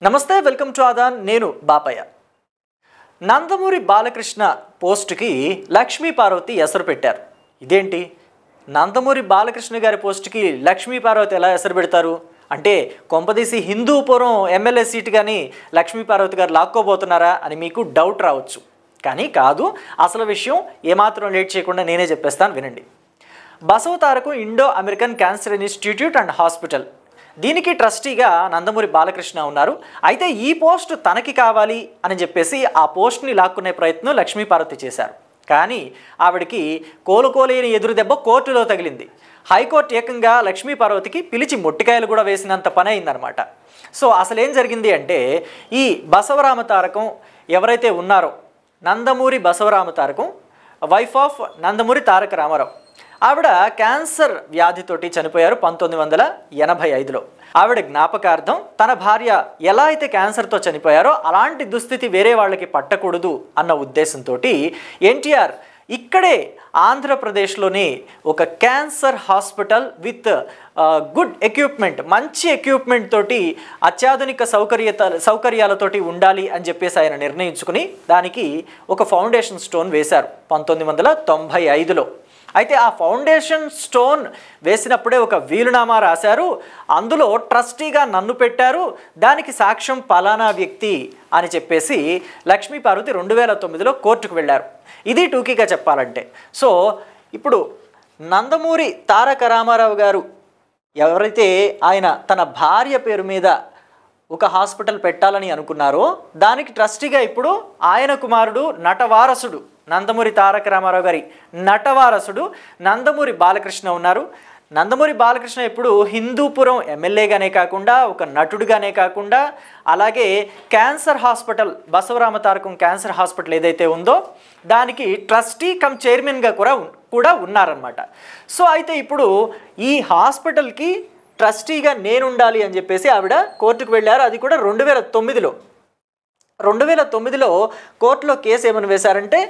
నమస్తే, welcome to Aadan. నేను బాపయ్య. నందమూరి బాలకృష్ణ పోస్ట్కి లక్ష్మీ పార్వతి ఎసరు పెట్టారు. ఇదేంటి, నందమూరి బాలకృష్ణ గారి పోస్ట్కి లక్ష్మీ పార్వతి ఎలా ఎసరు పెడతారు అంటే, కొంపదీసి హిందూపురం ఎమ్మెల్యే సీటు కానీ లక్ష్మీ పార్వతి గారు లాక్కోబోతున్నారా అని మీకు డౌట్ రావచ్చు. కానీ కాదు, అసలు విషయం ఏమాత్రం లేట్ చేయకుండా నేనే చెప్పేస్తాను, వినండి. బసవతారకు Indo American cancer institute and hospital, దీనికి ట్రస్టీగా నందమూరి బాలకృష్ణ ఉన్నారు. అయితే ఈ పోస్ట్ తనకి కావాలి అని చెప్పేసి ఆ పోస్ట్ని లాక్కునే ప్రయత్నం లక్ష్మీ పార్వతి చేశారు. కానీ ఆవిడికి కోలుకోలేని ఎదురు దెబ్బ కోర్టులో తగిలింది. హైకోర్టు ఏకంగా లక్ష్మీ పార్వతికి పిలిచి మొట్టికాయలు కూడా వేసినంత పని అయిందనమాట. సో అసలు ఏం జరిగింది అంటే, ఈ బసవరామ తారకం ఎవరైతే ఉన్నారో, నందమూరి బసవరామ తారకం వైఫ్ ఆఫ్ నందమూరి తారక రామారావు, ఆవిడ క్యాన్సర్ వ్యాధితోటి చనిపోయారు 1985లో. ఆవిడ జ్ఞాపకార్థం తన భార్య ఎలా అయితే క్యాన్సర్తో చనిపోయారో అలాంటి దుస్థితి వేరే వాళ్ళకి పట్టకూడదు అన్న ఉద్దేశంతో ఎన్టీఆర్ ఇక్కడే ఆంధ్రప్రదేశ్లోని ఒక cancer hospital with good equipment, మంచి ఎక్విప్మెంట్ తోటి అత్యాధునిక సౌకర్యాలతోటి ఉండాలి అని చెప్పేసి ఆయన నిర్ణయించుకుని దానికి ఒక ఫౌండేషన్ స్టోన్ వేశారు 1995లో. అయితే ఆ ఫౌండేషన్ స్టోన్ వేసినప్పుడే ఒక వీలునామా రాశారు. అందులో ట్రస్టీగా నన్ను పెట్టారు, దానికి సాక్ష్యం పలానా వ్యక్తి అని చెప్పేసి లక్ష్మీ పార్వతి 2009లో కోర్టుకు వెళ్ళారు. ఇది టూకీగా చెప్పాలంటే. సో ఇప్పుడు నందమూరి తారక రామారావు గారు ఎవరైతే ఆయన తన భార్య పేరు మీద ఒక హాస్పిటల్ పెట్టాలని అనుకున్నారో, దానికి ట్రస్టీగా ఇప్పుడు ఆయన కుమారుడు నటవారసుడు, నందమూరి తారక రామారావు గారి నటవారసుడు నందమూరి బాలకృష్ణ ఉన్నారు. నందమూరి బాలకృష్ణ ఇప్పుడు హిందూపురం ఎమ్మెల్యేగానే కాకుండా, ఒక నటుడుగానే కాకుండా, అలాగే cancer hospital బసవరామ Tarakam cancer hospital ఏదైతే ఉందో దానికి ట్రస్టీ కమ్ చైర్మన్గా కూడా ఉన్నారన్నమాట. సో అయితే ఇప్పుడు ఈ హాస్పిటల్కి ట్రస్టీగా నేనుండాలి అని చెప్పేసి ఆవిడ కోర్టుకు వెళ్ళారు. అది కూడా 2009లో కోర్టులో కేసు ఏమని వేశారంటే,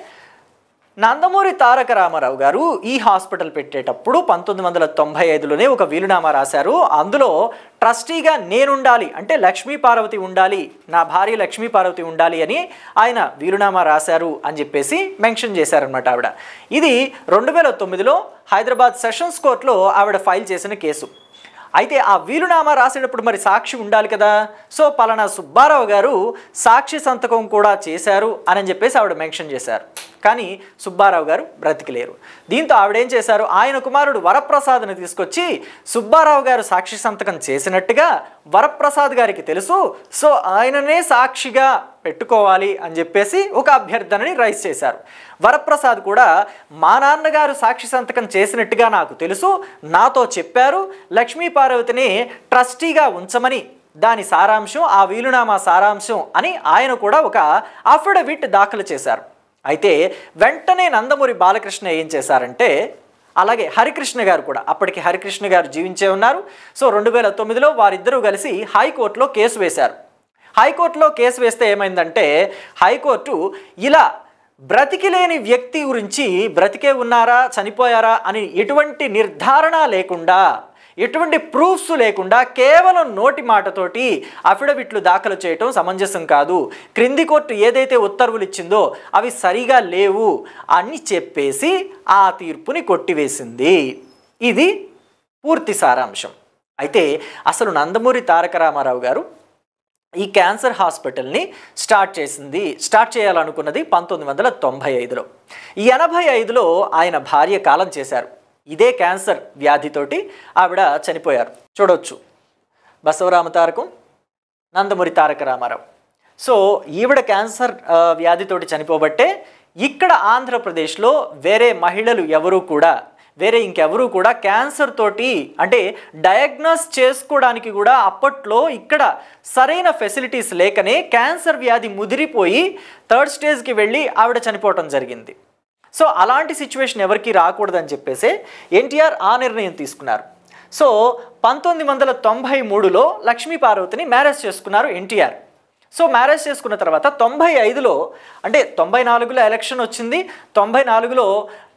నందమూరి తారక రామారావు గారు ఈ హాస్పిటల్ పెట్టేటప్పుడు 1995లోనే ఒక వీలునామా రాశారు. అందులో ట్రస్టీగా నేనుండాలి అంటే లక్ష్మీ పార్వతి ఉండాలి, నా భార్య లక్ష్మీ పార్వతి ఉండాలి అని ఆయన వీలునామా రాశారు అని చెప్పేసి మెన్షన్ చేశారనమాట ఆవిడ. ఇది 2009లో హైదరాబాద్ సెషన్స్ కోర్టులో ఆవిడ ఫైల్ చేసిన కేసు. అయితే ఆ వీలునామా రాసేటప్పుడు మరి సాక్షి ఉండాలి కదా. సో పలానా సుబ్బారావు గారు సాక్షి సంతకం కూడా చేశారు అని చెప్పేసి ఆవిడ మెన్షన్ చేశారు. కానీ సుబ్బారావు గారు బ్రతికిలేరు. దీంతో ఆవిడేం చేశారు, ఆయన కుమారుడు వరప్రసాద్ని తీసుకొచ్చి సుబ్బారావు గారు సాక్షి సంతకం చేసినట్టుగా వరప్రసాద్ గారికి తెలుసు, సో ఆయననే సాక్షిగా పెట్టుకోవాలి అని చెప్పేసి ఒక అభ్యర్థనని రైజ్ చేశారు. వరప్రసాద్ కూడా మా నాన్నగారు సాక్షి సంతకం చేసినట్టుగా నాకు తెలుసు, నాతో చెప్పారు, లక్ష్మీ పార్వతిని ట్రస్టీగా ఉంచమని, దాని సారాంశం ఆ వీలునామా సారాంశం అని ఆయన కూడా ఒక అఫిడవిట్ దాఖలు చేశారు. అయితే వెంటనే నందమూరి బాలకృష్ణ ఏం చేశారంటే, అలాగే హరికృష్ణ గారు కూడా, అప్పటికి హరికృష్ణ గారు జీవించే ఉన్నారు. సో 2009లో వారిద్దరూ కలిసి హైకోర్టులో కేసు వేశారు. హైకోర్టులో కేసు వేస్తే ఏమైందంటే, హైకోర్టు ఇలా బ్రతికిలేని వ్యక్తి గురించి బ్రతికే ఉన్నారా చనిపోయారా అని ఎటువంటి నిర్ధారణ లేకుండా, ఎటువంటి ప్రూఫ్స్ లేకుండా కేవలం నోటి మాటతోటి అఫిడవిట్లు దాఖలు చేయటం సమంజసం కాదు, క్రింది కోర్టు ఏదైతే ఉత్తర్వులు ఇచ్చిందో అవి సరిగా లేవు అని చెప్పేసి ఆ తీర్పుని కొట్టివేసింది. ఇది పూర్తి సారాంశం. అయితే అసలు నందమూరి తారక రామారావు గారు ఈ క్యాన్సర్ హాస్పిటల్ని స్టార్ట్ చేయాలనుకున్నది 1995లో. 85లో ఆయన భార్య కాలం చేశారు. ఇదే క్యాన్సర్ వ్యాధితోటి ఆవిడ చనిపోయారు. చూడవచ్చు, బసవరామ తారకం, నందమూరి తారక రామారావు. సో ఈవిడ క్యాన్సర్ వ్యాధితోటి చనిపోబట్టే ఇక్కడ ఆంధ్రప్రదేశ్లో వేరే మహిళలు ఇంకెవరూ కూడా క్యాన్సర్ తోటి అంటే డయాగ్నోస్ చేసుకోవడానికి కూడా అప్పట్లో ఇక్కడ సరైన ఫెసిలిటీస్ లేకనే క్యాన్సర్ వ్యాధి ముదిరిపోయి 3rd స్టేజ్కి వెళ్ళి ఆవిడ చనిపోవటం జరిగింది. సో అలాంటి సిచ్యువేషన్ ఎవరికి రాకూడదని చెప్పేసి ఎన్టీఆర్ ఆ నిర్ణయం తీసుకున్నారు. సో 1993లో లక్ష్మీ పార్వతిని మ్యారేజ్ చేసుకున్నారు ఎన్టీఆర్. సో మ్యారేజ్ చేసుకున్న తర్వాత 95లో అంటే 94లో ఎలక్షన్ వచ్చింది, 94లో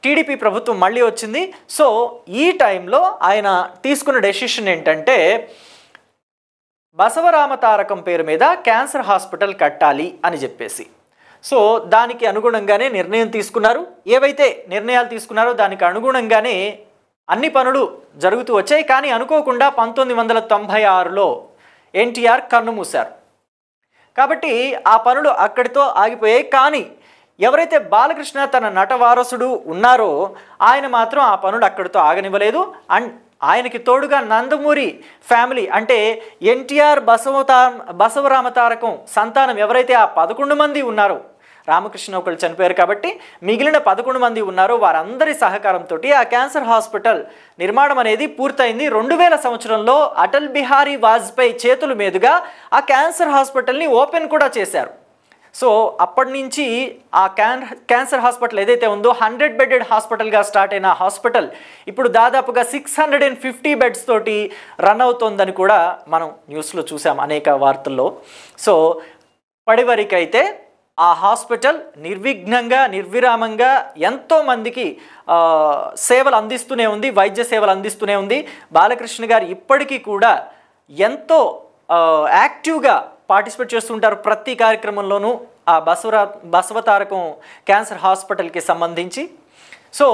టీడీపీ ప్రభుత్వం మళ్ళీ వచ్చింది. సో ఈ టైంలో ఆయన తీసుకున్న డెసిషన్ ఏంటంటే, బసవరామ తారకం పేరు మీద క్యాన్సర్ హాస్పిటల్ కట్టాలి అని చెప్పేసి. సో దానికి అనుగుణంగానే నిర్ణయం తీసుకున్నారు. ఏవైతే నిర్ణయాలు తీసుకున్నారో దానికి అనుగుణంగానే అన్ని పనులు జరుగుతూ వచ్చాయి. కానీ అనుకోకుండా 1996లో ఎన్టీఆర్ కన్నుమూశారు. కాబట్టి ఆ పనులు అక్కడితో ఆగిపోయాయి. కానీ ఎవరైతే బాలకృష్ణ తన నట వారసుడు ఉన్నారో ఆయన మాత్రం ఆ పనులు అక్కడితో ఆగనివ్వలేదు. అండ్ ఆయనకి తోడుగా నందమూరి ఫ్యామిలీ అంటే ఎన్టీఆర్ బసవరామ తారకం సంతానం ఎవరైతే ఆ 11 మంది ఉన్నారో, రామకృష్ణ ఒకళ్ళు చనిపోయారు కాబట్టి మిగిలిన 11 మంది ఉన్నారో వారందరి సహకారంతో ఆ క్యాన్సర్ హాస్పిటల్ నిర్మాణం అనేది పూర్తయింది. 2000 సంవత్సరంలో అటల్ బిహారీ వాజ్పేయి చేతుల మీదుగా ఆ క్యాన్సర్ హాస్పిటల్ని ఓపెన్ కూడా చేశారు. సో అప్పటి నుంచి ఆ క్యాన్సర్ హాస్పిటల్ ఏదైతే ఉందో 100 బెడెడ్ హాస్పిటల్గా స్టార్ట్ అయిన హాస్పిటల్ ఇప్పుడు దాదాపుగా 650 బెడ్స్ తోటి రన్ అవుతోందని కూడా మనం న్యూస్లో చూసాం అనేక వార్తల్లో. సో పడివరకైతే ఆ హాస్పిటల్ నిర్విఘ్నంగా నిర్విరామంగా ఎంతోమందికి సేవలు అందిస్తూనే ఉంది, వైద్య సేవలు అందిస్తూనే ఉంది. బాలకృష్ణ గారు ఇప్పటికీ కూడా ఎంతో యాక్టివ్గా పార్టిసిపేట్ చేస్తుంటారు ప్రతి కార్యక్రమంలోనూ ఆ బసవతారకం క్యాన్సర్ హాస్పిటల్కి సంబంధించి. సో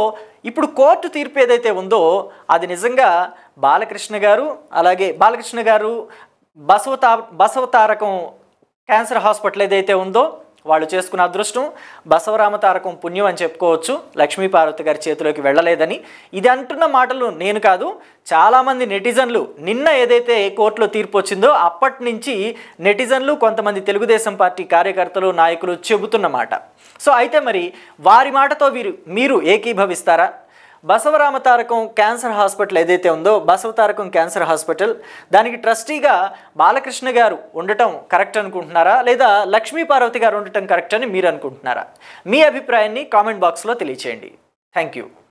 ఇప్పుడు కోర్టు తీర్పు ఏదైతే ఉందో అది నిజంగా బాలకృష్ణ గారు బసవతారకం క్యాన్సర్ హాస్పిటల్ ఏదైతే ఉందో వాళ్ళు చేసుకున్న అదృష్టం, బసవరామ తారకం పుణ్యం అని చెప్పుకోవచ్చు. లక్ష్మీపార్వతి గారి చేతిలోకి వెళ్ళలేదని ఇది అంటున్న మాటలు నేను కాదు, చాలామంది నెటిజన్లు నిన్న ఏదైతే కోర్టులో తీర్పు వచ్చిందో అప్పటి నుంచి నెటిజన్లు కొంతమంది తెలుగుదేశం పార్టీ కార్యకర్తలు నాయకులు చెబుతున్న మాట. సో అయితే మరి వారి మాటతో మీరు ఏకీభవిస్తారా? బసవరామ తారకం క్యాన్సర్ హాస్పిటల్ ఏదైతే ఉందో బసవతారకం క్యాన్సర్ హాస్పిటల్ దానికి ట్రస్టీగా బాలకృష్ణ గారు ఉండటం కరెక్ట్ అనుకుంటున్నారా, లేదా లక్ష్మీపార్వతి గారు ఉండటం కరెక్ట్ అని మీరు అనుకుంటున్నారా? మీ అభిప్రాయాన్ని కామెంట్ బాక్స్లో తెలియచేయండి. Thank you.